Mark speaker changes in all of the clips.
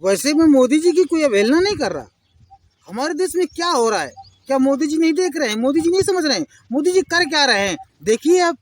Speaker 1: वैसे में मोदी जी की कोई अवहेलना नहीं कर रहा। हमारे देश में क्या हो रहा है, क्या मोदी जी नहीं देख रहे हैं? मोदी जी नहीं समझ रहे हैं? मोदी जी कर क्या रहे हैं, देखिए आप।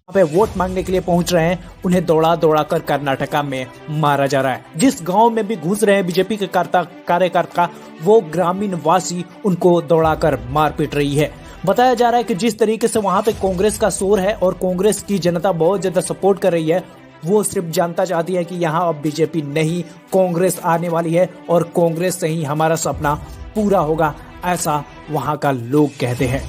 Speaker 2: पे वोट मांगने के लिए पहुंच रहे हैं, उन्हें दौड़ा दौड़ा कर कर्नाटका में मारा जा रहा है। जिस गांव में भी घुस रहे हैं बीजेपी के कार्यकर्ता, वो ग्रामीण वासी उनको दौड़ाकर मार पीट रही है। बताया जा रहा है कि जिस तरीके से वहां पे कांग्रेस का शोर है और कांग्रेस की जनता बहुत ज्यादा सपोर्ट कर रही है, वो सिर्फ जनता चाहती है कि यहाँ अब बीजेपी नहीं, कांग्रेस आने वाली है और कांग्रेस से ही हमारा सपना पूरा होगा, ऐसा वहां का लोग कहते हैं।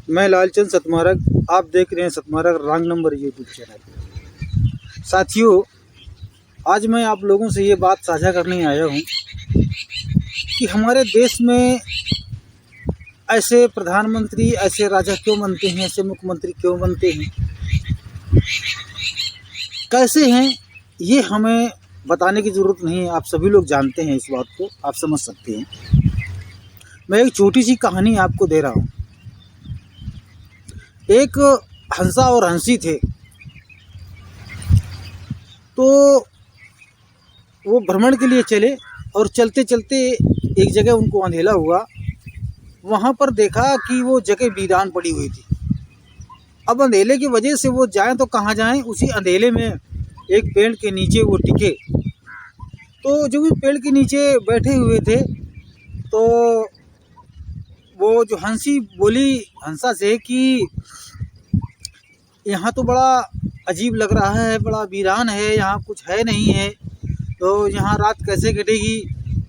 Speaker 1: मैं लालचंद सतमारक, आप देख रहे हैं सतमारक रॉन्ग नंबर यूट्यूब चैनल। साथियों, आज मैं आप लोगों से ये बात साझा करने आया हूँ कि हमारे देश में ऐसे प्रधानमंत्री, ऐसे राजा क्यों बनते हैं, ऐसे मुख्यमंत्री क्यों बनते हैं, कैसे हैं, ये हमें बताने की ज़रूरत नहीं है। आप सभी लोग जानते हैं इस बात को, आप समझ सकते हैं। मैं एक छोटी सी कहानी आपको दे रहा हूँ। एक हंसा और हंसी थे, तो वो भ्रमण के लिए चले और चलते चलते एक जगह उनको अंधेला हुआ। वहाँ पर देखा कि वो जगह वीरान पड़ी हुई थी। अब अंधेले की वजह से वो जाएं तो कहाँ जाएं, उसी अंधेले में एक पेड़ के नीचे वो टिके। तो जब वो पेड़ के नीचे बैठे हुए थे, तो वो जो हंसी बोली हंसा से कि यहाँ तो बड़ा अजीब लग रहा है, बड़ा वीरान है, यहाँ कुछ है नहीं है, तो यहाँ रात कैसे कटेगी।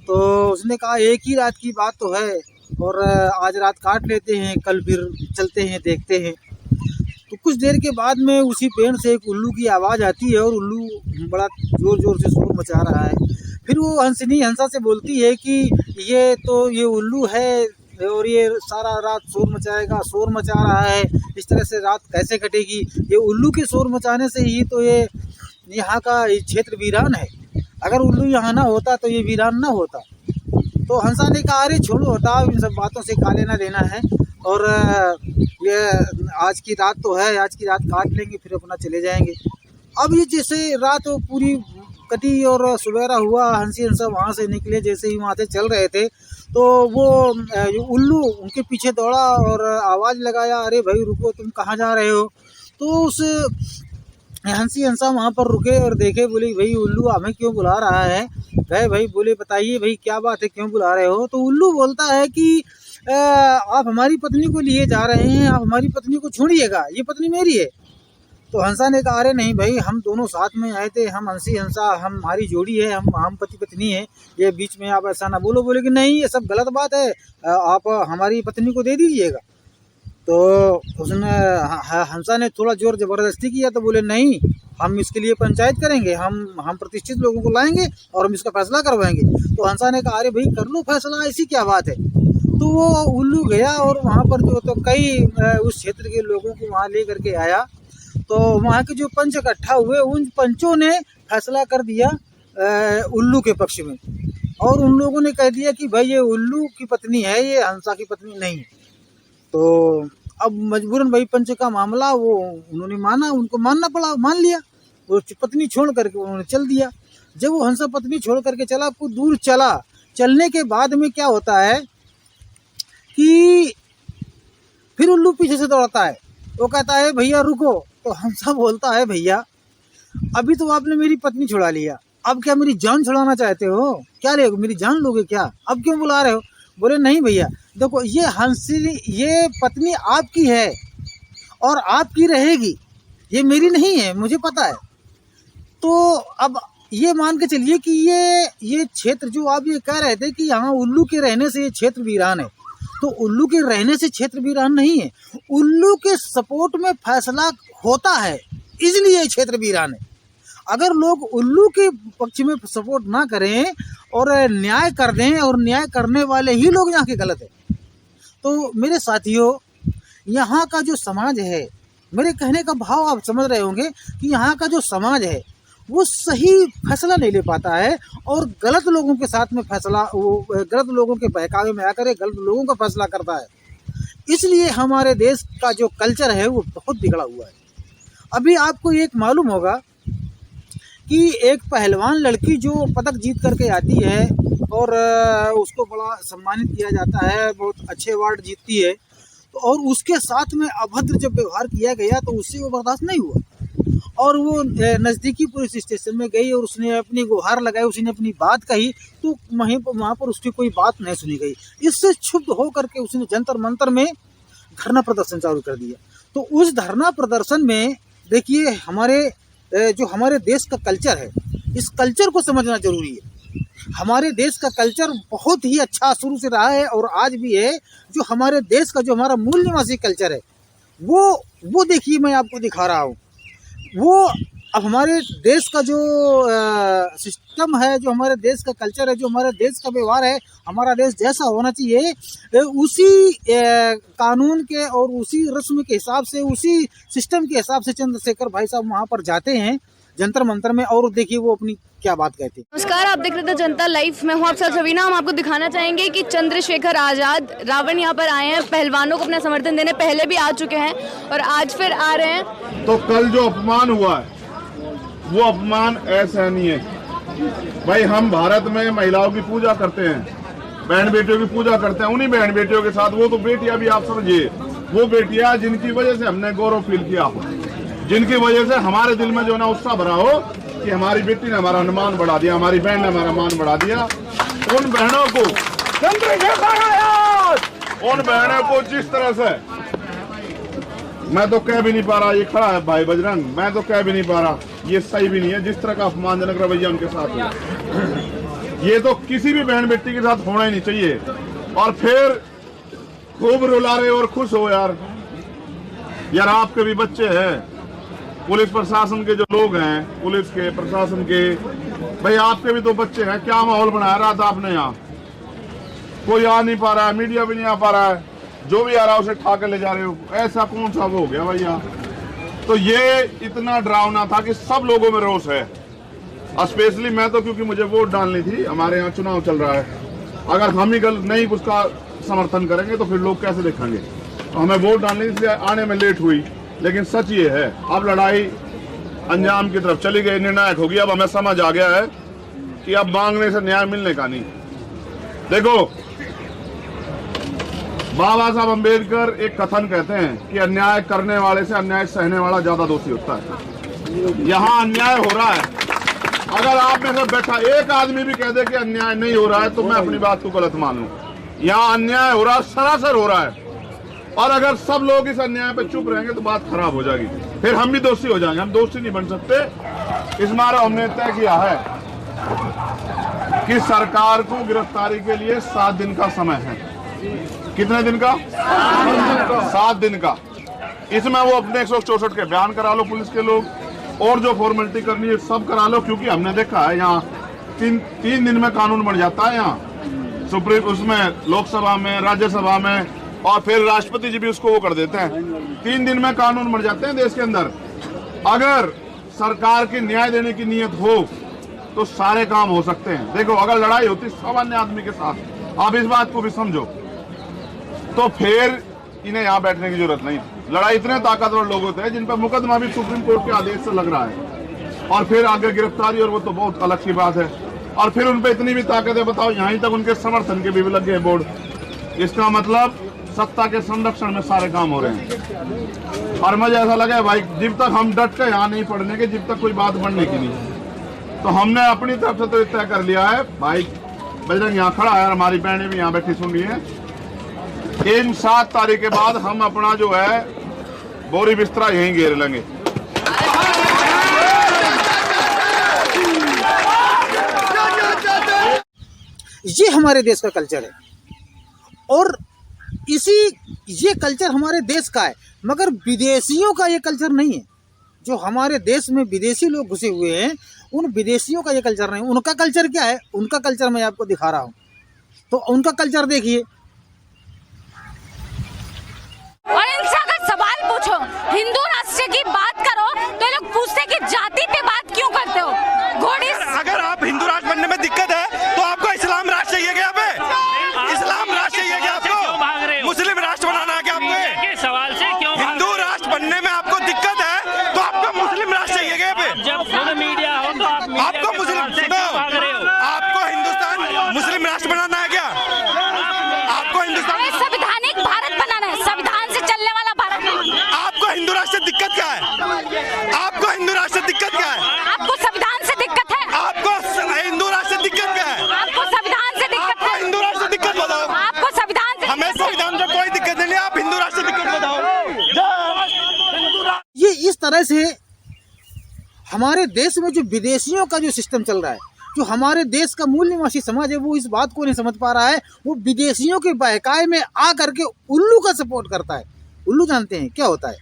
Speaker 1: तो उसने कहा एक ही रात की बात तो है, और आज रात काट लेते हैं, कल फिर चलते हैं, देखते हैं। तो कुछ देर के बाद में उसी पेड़ से एक उल्लू की आवाज़ आती है और उल्लू बड़ा ज़ोर ज़ोर से शोर मचा रहा है। फिर वो हंसनी हंसा से बोलती है कि ये उल्लू है और ये सारा रात शोर मचाएगा, शोर मचा रहा है, इस तरह से रात कैसे कटेगी। ये उल्लू के शोर मचाने से ही तो ये यहाँ का क्षेत्र वीरान है। अगर उल्लू यहाँ ना होता तो ये वीरान ना होता। तो हंसा ने कहा अरे छोड़ो, हटाओ, इन सब बातों से क्या लेना देना है, और ये आज की रात तो है, आज की रात काट लेंगे, फिर अपना चले जाएंगे। अब ये जैसे रात पूरी कटी और सवेरा हुआ, हंसी हंसा वहाँ से निकले, जैसे ही वहाँ से चल रहे थे तो वो उल्लू उनके पीछे दौड़ा और आवाज़ लगाया, अरे भाई रुको, तुम कहाँ जा रहे हो। तो उस हंसी हंसा वहाँ पर रुके और देखे, बोले भाई उल्लू हमें क्यों बुला रहा है। गए भाई, बोले बताइए भाई क्या बात है, क्यों बुला रहे हो। तो उल्लू बोलता है कि आप हमारी पत्नी को लिए जा रहे हैं, आप हमारी पत्नी को छोड़िएगा, ये पत्नी मेरी है। तो हंसा ने कहा अरे नहीं भाई, हम दोनों साथ में आए थे, हम हंसी हंसा, हम हमारी जोड़ी है, हम पति पत्नी है, ये बीच में आप ऐसा ना बोलो। बोले कि नहीं, ये सब गलत बात है, आप हमारी पत्नी को दे दीजिएगा। तो उसने हंसा ने थोड़ा जोर ज़बरदस्ती किया, तो बोले नहीं, हम इसके लिए पंचायत करेंगे, हम प्रतिष्ठित लोगों को लाएंगे और हम इसका फैसला करवाएंगे। तो हंसा ने कहा अरे भाई कर लो फैसला, ऐसी क्या बात है। तो वो उल्लू गया और वहाँ पर जो तो कई उस क्षेत्र के लोगों को वहाँ ले करके आया। तो वहाँ के जो पंच इकट्ठा हुए, उन पंचों ने फैसला कर दिया उल्लू के पक्ष में, और उन लोगों ने कह दिया कि भाई ये उल्लू की पत्नी है, ये हंसा की पत्नी नहीं है। तो अब मजबूरन भाई पंच का मामला वो उन्होंने माना, उनको मानना पड़ा, मान लिया। वो पत्नी छोड़ करके उन्होंने चल दिया। जब वो हंसा पत्नी छोड़ करके चला, कुछ दूर चला, चलने के बाद में क्या होता है कि फिर उल्लू पीछे से दौड़ता है। वो कहता है भैया रुको। तो हंसा बोलता है भैया अभी तो आपने मेरी पत्नी छुड़ा लिया, अब क्या मेरी जान छुड़ाना चाहते हो, क्या ले मेरी जान लोगे क्या, अब क्यों बुला रहे हो। बोले नहीं भैया, देखो ये हंसी, ये पत्नी आपकी है और आपकी रहेगी, ये मेरी नहीं है, मुझे पता है। तो अब ये मान के चलिए कि ये क्षेत्र जो आप ये कह रहे थे कि यहाँ उल्लू के रहने से ये क्षेत्र वीरान है, तो उल्लू के रहने से क्षेत्र वीरान नहीं है, उल्लू के सपोर्ट में फैसला होता है, इसलिए क्षेत्र वीरान है। अगर लोग उल्लू के पक्ष में सपोर्ट ना करें और न्याय कर दें, और न्याय करने वाले ही लोग यहाँ के गलत है। तो मेरे साथियों, यहाँ का जो समाज है, मेरे कहने का भाव आप समझ रहे होंगे कि यहाँ का जो समाज है वो सही फैसला नहीं ले पाता है, और गलत लोगों के साथ में फैसला, वो गलत लोगों के बहकावे में आकर गलत लोगों का फैसला करता है। इसलिए हमारे देश का जो कल्चर है वो बहुत बिगड़ा हुआ है। अभी आपको एक मालूम होगा कि एक पहलवान लड़की जो पदक जीत करके आती है और उसको बड़ा सम्मानित किया जाता है, बहुत अच्छे अवार्ड जीतती है, तो और उसके साथ में अभद्र जब व्यवहार किया गया तो उससे वो बर्दाश्त नहीं हुआ और वो नज़दीकी पुलिस स्टेशन में गई और उसने अपनी गुहार लगाई, उसने अपनी बात कही, तो वहाँ पर उसकी कोई बात नहीं सुनी गई। इससे क्षुब्ध होकर के उसने जंतर मंतर में धरना प्रदर्शन चालू कर दिया। तो उस धरना प्रदर्शन में देखिए हमारे जो हमारे देश का कल्चर है, इस कल्चर को समझना जरूरी है। हमारे देश का कल्चर बहुत ही अच्छा शुरू से रहा है और आज भी है। जो हमारे देश का जो हमारा मूल निवासी कल्चर है वो देखिए मैं आपको दिखा रहा हूँ। वो अब हमारे देश का जो सिस्टम है, जो हमारे देश का कल्चर है, जो हमारे देश का व्यवहार है, हमारा देश जैसा होना चाहिए उसी कानून के और उसी रस्म के हिसाब से, उसी सिस्टम के हिसाब से चंद्रशेखर भाई साहब वहाँ पर जाते हैं जंतर मंतर में और देखिए वो अपनी क्या बात कहते हैं।
Speaker 3: नमस्कार, आप देख रहे थे जनता लाइव। मैं हूँ आपसे सवीना। हम आपको दिखाना चाहेंगे कि चंद्रशेखर आजाद रावण यहाँ पर आए हैं, पहलवानों को अपना समर्थन देने। पहले भी आ चुके हैं और आज फिर आ रहे हैं।
Speaker 4: तो कल जो अपमान हुआ है वो अपमान असहनीय है। भाई हम भारत में महिलाओं की पूजा करते हैं, बहन बेटियों की पूजा करते हैं। उन्हीं बहन बेटियों के साथ वो तो बेटियां भी आप समझिए, वो बेटियां जिनकी वजह से हमने गौरव फील किया हो, जिनकी वजह से हमारे दिल में जो ना उत्साह भरा हो कि हमारी बेटी ने हमारा मान बढ़ा दिया, हमारी बहन ने हमारा मान बढ़ा दिया। उन बहनों को उन बहनों को जिस तरह से मैं तो कह भी नहीं पा रहा, ये खड़ा है भाई बजरंग, मैं तो कह भी नहीं पा रहा, ये सही भी नहीं है जिस तरह का अपमानजनक रवैया उनके साथ हुआ। ये तो किसी भी बहन बेटी के साथ होना ही नहीं चाहिए। और फिर खूब रुला रहे और खुश हो यार आपके भी बच्चे हैं, पुलिस प्रशासन के जो लोग हैं, पुलिस के प्रशासन के, भाई आपके भी तो बच्चे हैं। क्या माहौल बनाया रात आपने यहाँ? कोई आ नहीं पा रहा है, मीडिया भी नहीं आ पा रहा है, जो भी आ रहा है उसे ठा कर ले जा रहे हो। ऐसा कौन सा वो हो गया भैया? तो ये इतना डरावना था कि सब लोगों में रोष है। स्पेशली मैं तो, क्योंकि मुझे वोट डालनी थी, हमारे यहाँ चुनाव चल रहा है, अगर हम ही नहीं उसका समर्थन करेंगे तो फिर लोग कैसे देखेंगे? तो हमें वोट डालने इसलिए आने में लेट हुई। लेकिन सच ये है, अब लड़ाई अंजाम की तरफ चली गई, निर्णायक होगी। अब हमें समझ आ गया है कि अब मांगने से न्याय मिलने का नहीं। देखो बाबा साहब अम्बेडकर एक कथन कहते हैं कि अन्याय करने वाले से अन्याय सहने वाला ज्यादा दोषी होता है। यहाँ अन्याय हो रहा है, अगर आप में से बैठा एक आदमी भी कह दे कि अन्याय नहीं हो रहा है तो मैं अपनी बात को गलत मान लूं। यहाँ अन्याय हो रहा है, सरासर हो रहा है। और अगर सब लोग इस अन्याय पर चुप रहेंगे तो बात खराब हो जाएगी, फिर हम भी दोषी हो जाएंगे। हम दोषी नहीं बन सकते। इस बार हमने तय किया है कि सरकार को गिरफ्तारी के लिए 7 दिन का समय है। कितने दिन का? 7 दिन का। इसमें वो अपने 164 के बयान करा लो पुलिस के लोग, और जो फॉर्मेलिटी करनी है सब करा लो, क्योंकि हमने देखा है यहाँ 3 दिन में कानून बन जाता है। यहाँ सुप्रीम, उसमें लोकसभा में, राज्यसभा में, और फिर राष्ट्रपति जी भी उसको वो कर देते हैं। 3 दिन में कानून बन जाते हैं देश के अंदर। अगर सरकार की न्याय देने की नीयत हो तो सारे काम हो सकते हैं। देखो अगर लड़ाई होती सामान्य आदमी के साथ, आप इस बात को भी समझो, तो फिर इन्हें यहाँ बैठने की जरूरत नहीं। लड़ाई इतने ताकतवर लोग होते हैं जिन पर मुकदमा भी सुप्रीम कोर्ट के आदेश से लग रहा है, और फिर आगे गिरफ्तारी, और वो तो बहुत अलग की बात है। और फिर उन पर इतनी भी ताकत है, बताओ यहाँ तक उनके समर्थन के भी लग गए बोर्ड। इसका मतलब सत्ता के संरक्षण में सारे काम हो रहे हैं। और मुझे ऐसा लगा भाई, जब तक हम डट के यहाँ नहीं पढ़ने के, जब तक कोई बात बढ़ने की नहीं। तो हमने अपनी तरफ से तो तय कर लिया है भाई, बजरंग यहाँ खड़ा है, हमारी बहनें भी यहाँ बैठी सुन रही है। इन 7 तारीख के बाद हम अपना जो है बोरी बिस्तरा यहीं घेर लेंगे।
Speaker 1: ये हमारे देश का कल्चर है और ये कल्चर हमारे देश का है, मगर विदेशियों का ये कल्चर नहीं है। जो हमारे देश में विदेशी लोग घुसे हुए हैं, उन विदेशियों का ये कल्चर नहीं। उनका कल्चर क्या है? उनका कल्चर मैं आपको दिखा रहा हूँ, तो उनका कल्चर देखिए।
Speaker 5: और इनसे अगर सवाल पूछो, हिंदू राष्ट्र की बात करो, तो लोग पूछते हैं कि जाति पे बात क्यों करते हो? घोड़ी
Speaker 6: अगर आप हिंदू राष्ट्र बनने में दिक्कत है तो आपको इस्लाम राष्ट्र चाहिए क्या? पे इस्लाम राष्ट्र चाहिए क्या आपको? मुस्लिम राष्ट्र बनाना है क्या आपको?
Speaker 7: सवाल से क्यों
Speaker 6: हिंदू राष्ट्र बनने में आपको दिक्कत है तो आपको मुस्लिम राष्ट्र चाहिए क्या? पे
Speaker 7: जब खुद मीडिया हो तो आप
Speaker 1: से हमारे देश में जो विदेशियों का जो सिस्टम चल रहा है, जो हमारे देश का मूल निवासी समाज है, वो इस बात को नहीं समझ पा रहा है। वो विदेशियों के बहकाए में आ करके उल्लू का सपोर्ट करता है। उल्लू जानते हैं क्या होता है?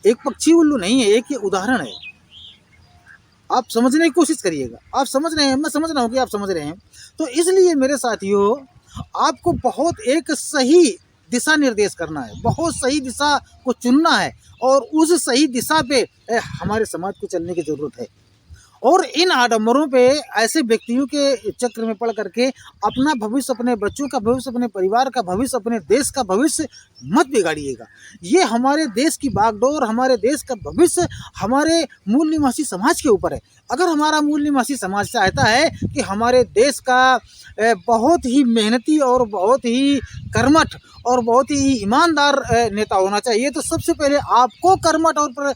Speaker 1: एक पक्षी उल्लू नहीं है, एक ये उदाहरण है। आप समझने की कोशिश करिएगा। आप समझ रहे हैं, मैं समझ रहा हूँ कि आप समझ रहे हैं। तो इसलिए मेरे साथियों, आपको बहुत एक सही दिशा निर्देश करना है, बहुत सही दिशा को चुनना है और उस सही दिशा पे हमारे समाज को चलने की ज़रूरत है। और इन आडंबरों पे ऐसे व्यक्तियों के चक्र में पड़ करके अपना भविष्य, अपने बच्चों का भविष्य, अपने परिवार का भविष्य, अपने देश का भविष्य मत बिगाड़िएगा। ये हमारे देश की बागडोर, हमारे देश का भविष्य हमारे मूल निवासी समाज के ऊपर है। अगर हमारा मूल निवासी समाज चाहता है कि हमारे देश का बहुत ही मेहनती और बहुत ही कर्मठ और बहुत ही ईमानदार नेता होना चाहिए, तो सबसे पहले आपको कर्मठ और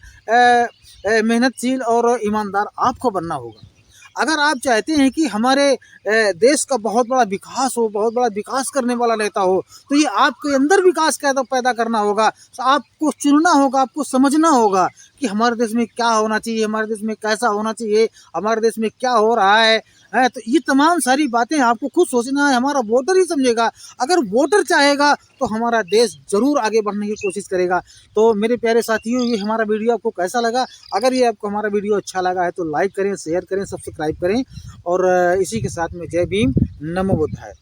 Speaker 1: मेहनतशील और ईमानदार आपको बनना होगा। अगर आप चाहते हैं कि हमारे देश का बहुत बड़ा विकास हो, बहुत बड़ा विकास करने वाला नेता हो, तो ये आपके अंदर विकास पैदा करना होगा। तो आपको चुनना होगा, आपको समझना होगा कि हमारे देश में क्या होना चाहिए, हमारे देश में कैसा होना चाहिए, हमारे देश में क्या हो रहा है। तो ये तमाम सारी बातें आपको खुद सोचना है। हमारा वोटर ही समझेगा। अगर वोटर चाहेगा तो हमारा देश ज़रूर आगे बढ़ने की कोशिश करेगा। तो मेरे प्यारे साथियों, ये हमारा वीडियो आपको कैसा लगा? अगर ये आपको हमारा वीडियो अच्छा लगा है तो लाइक करें, शेयर करें, सब्सक्राइब करें और इसी के साथ में जय भीम, नमो बुद्धाय।